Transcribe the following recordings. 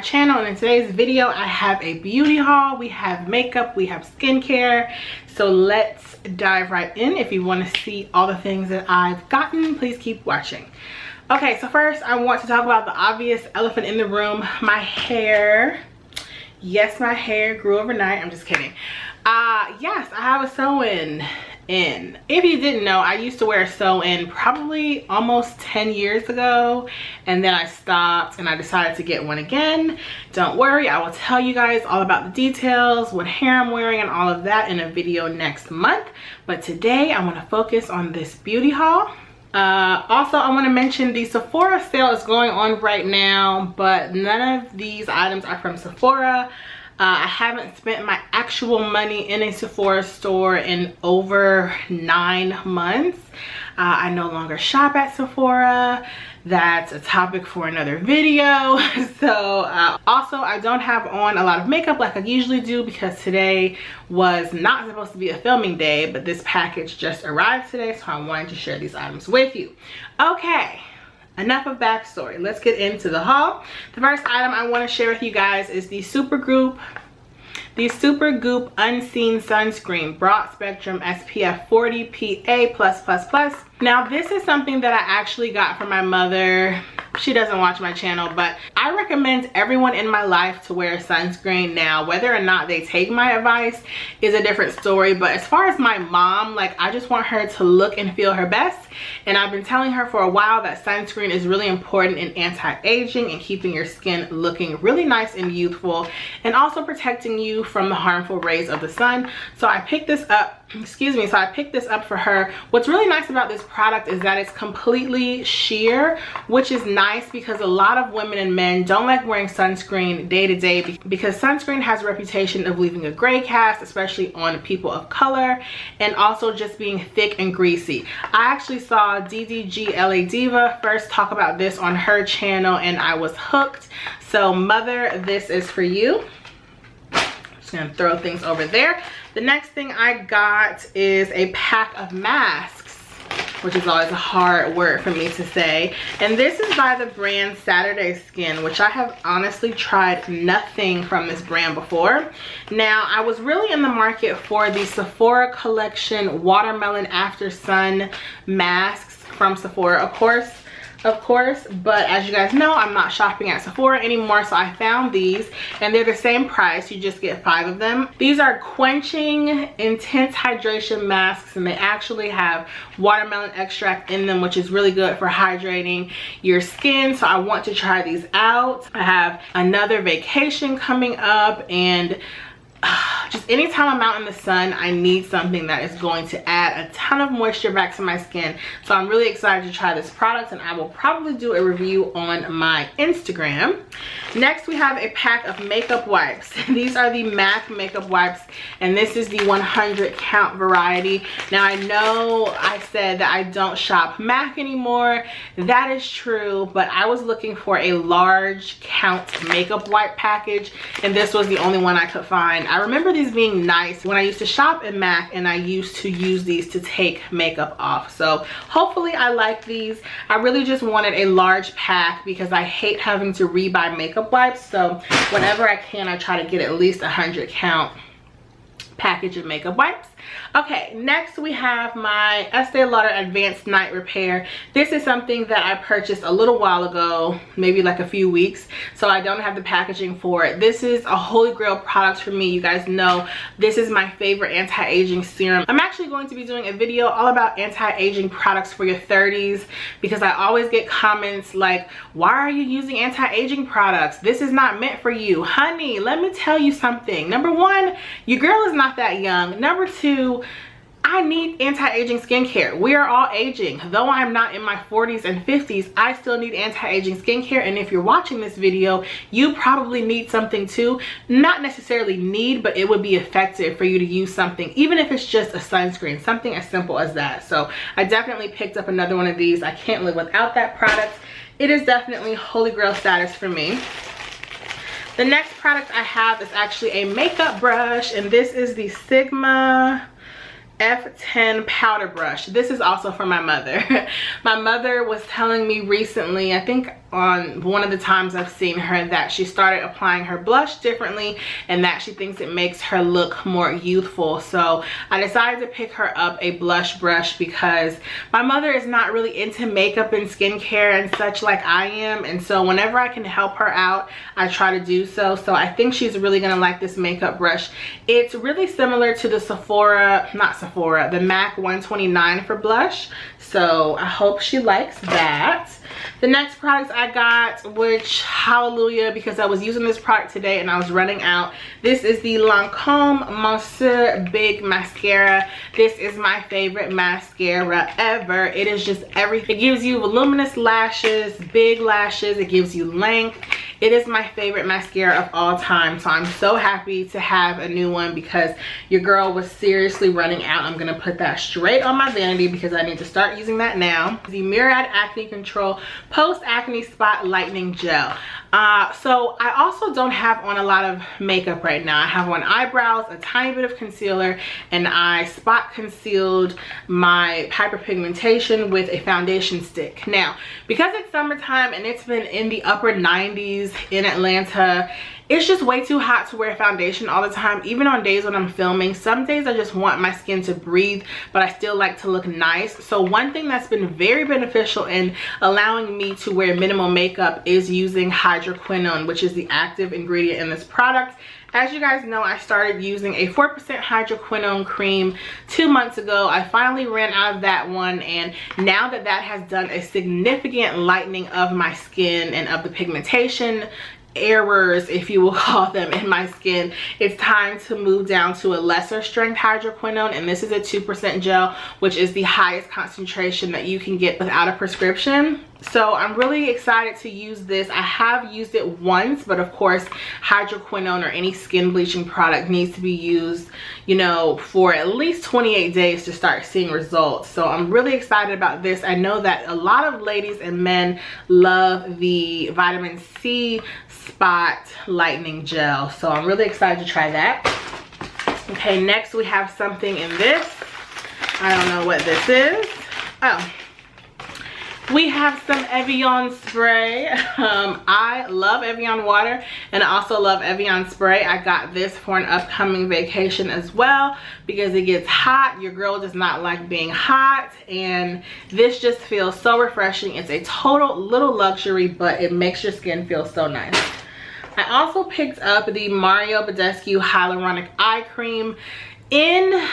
channel, and in today's video I have a beauty haul. We have makeup, we have skincare, so let's dive right in. If you want to see all the things that I've gotten, please keep watching. Okay, so first I want to talk about the obvious elephant in the room, my hair. Yes, my hair grew overnight. I'm just kidding. Yes, I have a sew-in. If you didn't know, I used to wear a sew-in probably almost 10 years ago, and then I stopped and I decided to get one again. Don't worry, I will tell you guys all about the details, what hair I'm wearing, and all of that in a video next month. But today I want to focus on this beauty haul. Also, I want to mention the Sephora sale is going on right now, but none of these items are from Sephora. I haven't spent my actual money in a Sephora store in over 9 months. I no longer shop at Sephora. That's a topic for another video. So also, I don't have on a lot of makeup like I usually do because today was not supposed to be a filming day, but this package just arrived today, so I wanted to share these items with you. Okay, enough of backstory. Let's get into the haul. The first item I want to share with you guys is the Supergoop Unseen Sunscreen Broad Spectrum SPF 40 PA+++. Now this is something that I actually got from my mother. She doesn't watch my channel, but I recommend everyone in my life to wear sunscreen. Now whether or not they take my advice is a different story, but as far as my mom, like, I just want her to look and feel her best, and I've been telling her for a while that sunscreen is really important in anti-aging and keeping your skin looking really nice and youthful, and also protecting you from the harmful rays of the sun. So I picked this up, so I picked this up for her. What's really nice about this product is that it's completely sheer, which is nice because a lot of women and men don't like wearing sunscreen day to day because sunscreen has a reputation of leaving a gray cast, especially on people of color, and also just being thick and greasy. I actually saw DDG LA Diva first talk about this on her channel and I was hooked. So mother, this is for you. Just gonna throw things over there. The next thing I got is a pack of masks, which is always a hard word for me to say. And this is by the brand Saturday Skin, which I have honestly tried nothing from this brand before. Now, I was really in the market for the Sephora collection Watermelon After Sun masks from Sephora, of course, but as you guys know, I'm not shopping at Sephora anymore, so I found these and they're the same price. You just get 5 of them. These are quenching intense hydration masks, and they actually have watermelon extract in them, which is really good for hydrating your skin, so I want to try these out. I have another vacation coming up, and just anytime I'm out in the sun, I need something that is going to add a ton of moisture back to my skin. So I'm really excited to try this product, and I will probably do a review on my Instagram. Next, we have a pack of makeup wipes. These are the MAC makeup wipes, and this is the 100 count variety. Now I know I said that I don't shop MAC anymore. That is true, but I was looking for a large count makeup wipe package, and this was the only one I could find. I remember these being nice when I used to shop at MAC, and I used to use these to take makeup off. So hopefully I like these. I really just wanted a large pack because I hate having to rebuy makeup wipes. So whenever I can, I try to get at least 100 count package of makeup wipes. Okay, next we have my Estee Lauder Advanced Night Repair. This is something that I purchased a little while ago, maybe like a few weeks, so I don't have the packaging for it. This is a holy grail product for me. You guys know this is my favorite anti-aging serum. I'm actually going to be doing a video all about anti-aging products for your 30s because I always get comments like, why are you using anti-aging products? This is not meant for you. Honey, let me tell you something. Number one, your girl is not that young. Number two, I need anti-aging skincare. We are all aging. Though I'm not in my 40s and 50s, I still need anti-aging skincare. And if you're watching this video, you probably need something too. Not necessarily need, but it would be effective for you to use something, even if it's just a sunscreen, something as simple as that. So I definitely picked up another one of these. I can't live without that product. It is definitely holy grail status for me. The next product I have is actually a makeup brush, and this is the Sigma F10 powder brush. This is also from my mother. My mother was telling me recently, I think on one of the times I've seen her that she started applying her blush differently and that she thinks it makes her look more youthful. So I decided to pick her up a blush brush because my mother is not really into makeup and skincare and such like I am, and so whenever I can help her out, I try to do so. So I think she's really gonna like this makeup brush. It's really similar to the the MAC 129 for blush, so I hope she likes that. The next products I got, which hallelujah, because I was using this product today and I was running out. This is the Lancome Monsieur Big mascara. This is my favorite mascara ever. It is just everything. It gives you voluminous lashes, big lashes, it gives you length. It is my favorite mascara of all time, so I'm so happy to have a new one because your girl was seriously running out. I'm gonna put that straight on my vanity because I need to start using that now. The Murad Acne Control Post Acne Spot Lightening Gel. So I also don't have on a lot of makeup right now. I have on eyebrows, a tiny bit of concealer, and I spot concealed my hyperpigmentation with a foundation stick. Now, because it's summertime and it's been in the upper 90s in Atlanta, it's just way too hot to wear foundation all the time, even on days when I'm filming. Some days I just want my skin to breathe, but I still like to look nice. So one thing that's been very beneficial in allowing me to wear minimal makeup is using Hydroquinone, which is the active ingredient in this product. As you guys know, I started using a 4% hydroquinone cream 2 months ago. I finally ran out of that one, and now that that has done a significant lightening of my skin and of the pigmentation errors, if you will call them, in my skin, it's time to move down to a lesser strength hydroquinone, and this is a 2% gel, which is the highest concentration that you can get without a prescription. So I'm really excited to use this. I have used it once, but of course hydroquinone or any skin bleaching product needs to be used, you know, for at least 28 days to start seeing results. So I'm really excited about this. I know that a lot of ladies and men love the vitamin C spot lightening gel, so I'm really excited to try that. Okay, next we have something in this. I don't know what this is. Oh, we have some Evian spray. I love Evian water and I also love Evian spray. I got this for an upcoming vacation as well because it gets hot. Your girl does not like being hot, and this just feels so refreshing. It's a total little luxury, but it makes your skin feel so nice. I also picked up the Badescu Hyaluronic Eye Cream. In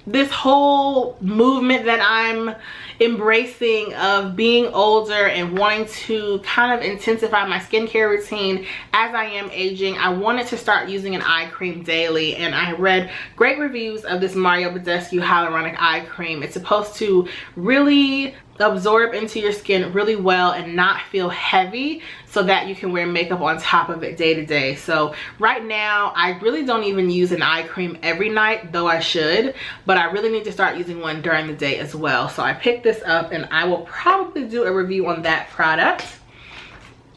this whole movement that I'm embracing of being older and wanting to kind of intensify my skincare routine as I am aging, I wanted to start using an eye cream daily, and I read great reviews of this Badescu Hyaluronic Eye Cream. It's supposed to really absorb into your skin really well and not feel heavy, so that you can wear makeup on top of it day to day. So right now I really don't even use an eye cream every night, though I should, but I really need to start using one during the day as well. So I picked this up and I will probably do a review on that product.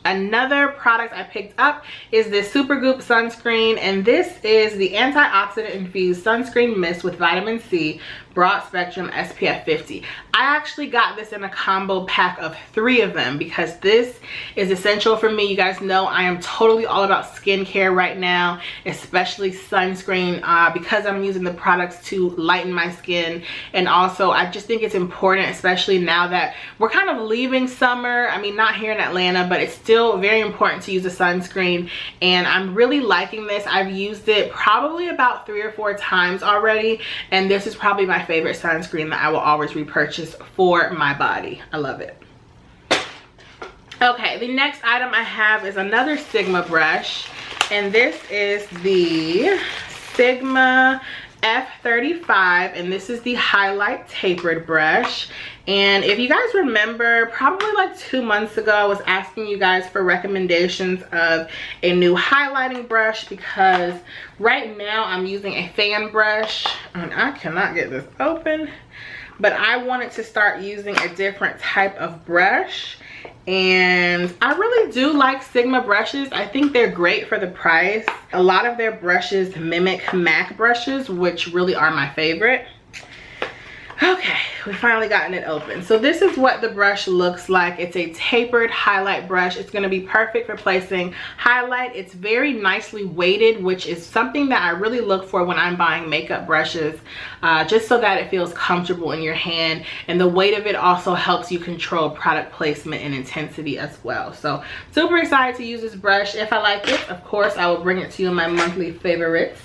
Another product I picked up is this Supergoop sunscreen, and this is the antioxidant infused sunscreen mist with vitamin C, broad spectrum, SPF 50. I actually got this in a combo pack of 3 of them because this is essential for me. You guys know I am totally all about skincare right now, especially sunscreen, because I'm using the products to lighten my skin, and also I just think it's important, especially now that we're kind of leaving summer. I mean, not here in Atlanta, but it's still very important to use a sunscreen, and I'm really liking this. I've used it probably about 3 or 4 times already, and this is probably my favorite sunscreen that I will always repurchase for my body. I love it. Okay, the next item I have is another Sigma brush, and this is the Sigma F35, and this is the highlight tapered brush. And if you guys remember, probably like 2 months ago, I was asking you guys for recommendations of a new highlighting brush because right now I'm using a fan brush, and I cannot get this open, but I wanted to start using a different type of brush. And I really do like Sigma brushes. I think they're great for the price. A lot of their brushes mimic MAC brushes, which really are my favorite. Okay, we finally gotten it open. So this is what the brush looks like. It's a tapered highlight brush. It's going to be perfect for placing highlight. It's very nicely weighted, which is something that I really look for when I'm buying makeup brushes, just so that it feels comfortable in your hand. And the weight of it also helps you control product placement and intensity as well. So super excited to use this brush. If I like it, of course, I will bring it to you in my monthly favorites.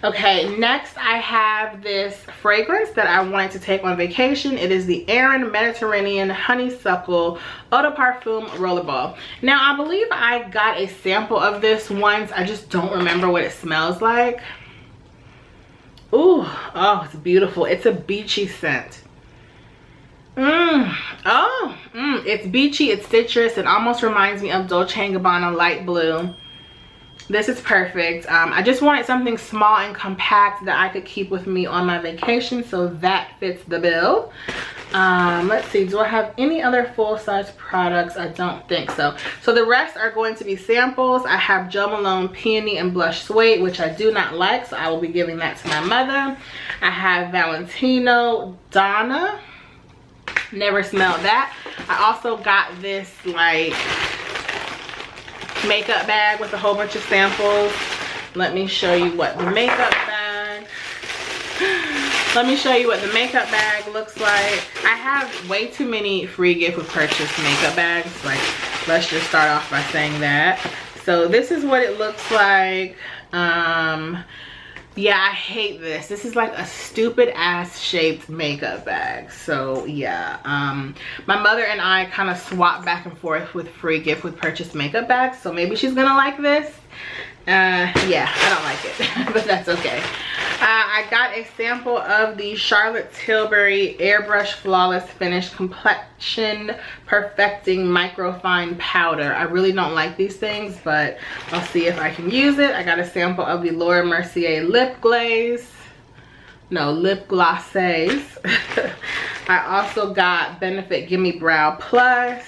Okay, next I have this fragrance that I wanted to take on vacation. It is the Aerin Mediterranean Honeysuckle Eau de Parfum Rollerball. Now, I believe I got a sample of this once. I just don't remember what it smells like. Ooh, oh, it's beautiful. It's a beachy scent. It's beachy, it's citrus. It almost reminds me of Dolce & Gabbana Light Blue. This is perfect. I just wanted something small and compact that I could keep with me on my vacation, so that fits the bill. Let's see, do I have any other full-size products? I don't think so. So the rest are going to be samples. I have Jo Malone Peony and Blush Suede, which I do not like, so I will be giving that to my mother. I have Valentino Donna. Never smelled that. I also got this like makeup bag with a whole bunch of samples. Let me show you what the makeup bag looks like. I have way too many free gift with purchase makeup bags. Like, let's just start off by saying that. So this is what it looks like. Yeah, I hate this. This is like a stupid ass shaped makeup bag. So yeah, my mother and I kind of swap back and forth with free gift with purchase makeup bags. So maybe she's gonna like this. Yeah, I don't like it, but that's okay. I got a sample of the Charlotte Tilbury Airbrush Flawless Finish Complexion Perfecting Microfine Powder. I really don't like these things, but I'll see if I can use it. I got a sample of the Laura Mercier Lip Glaze. No, Lip Glosses. I also got Benefit Gimme Brow Plus.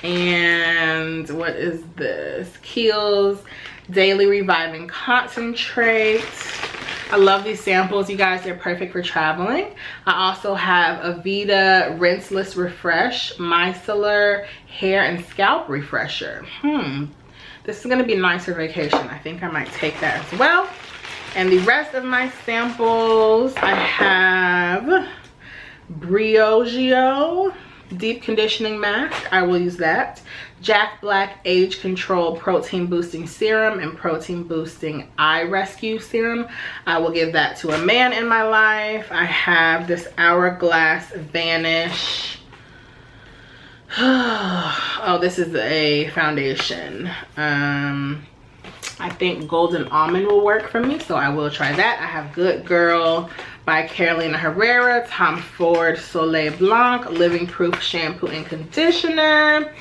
And what is this? Kiehl's Daily Reviving Concentrate. I love these samples, you guys. They're perfect for traveling. I also have Aveda Rinseless Refresh Micellar Hair and Scalp Refresher. This is gonna be nice for vacation. I think I might take that as well. And the rest of my samples, I have Briogeo Deep Conditioning Mask. I will use that. Jack Black Age Control Protein Boosting Serum and Protein Boosting Eye Rescue Serum. I will give that to a man in my life. I have this Hourglass Vanish. Oh, this is a foundation. I think Golden Almond will work for me, so I will try that. I have Good Girl by Carolina Herrera, Tom Ford Soleil Blanc Living Proof Shampoo and Conditioner.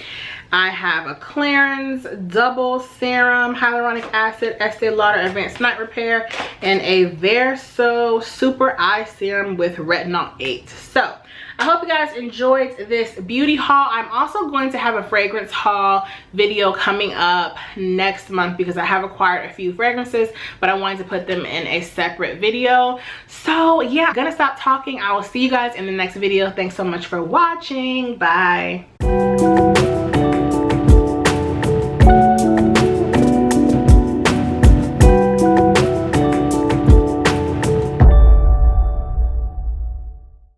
I have a Clarins Double Serum Hyaluronic Acid Estee Lauder Advanced Night Repair and a Verso Super Eye Serum with Retinol 8. So I hope you guys enjoyed this beauty haul. I'm also going to have a fragrance haul video coming up next month because I have acquired a few fragrances, but I wanted to put them in a separate video. So yeah, I'm gonna stop talking. I will see you guys in the next video. Thanks so much for watching. Bye.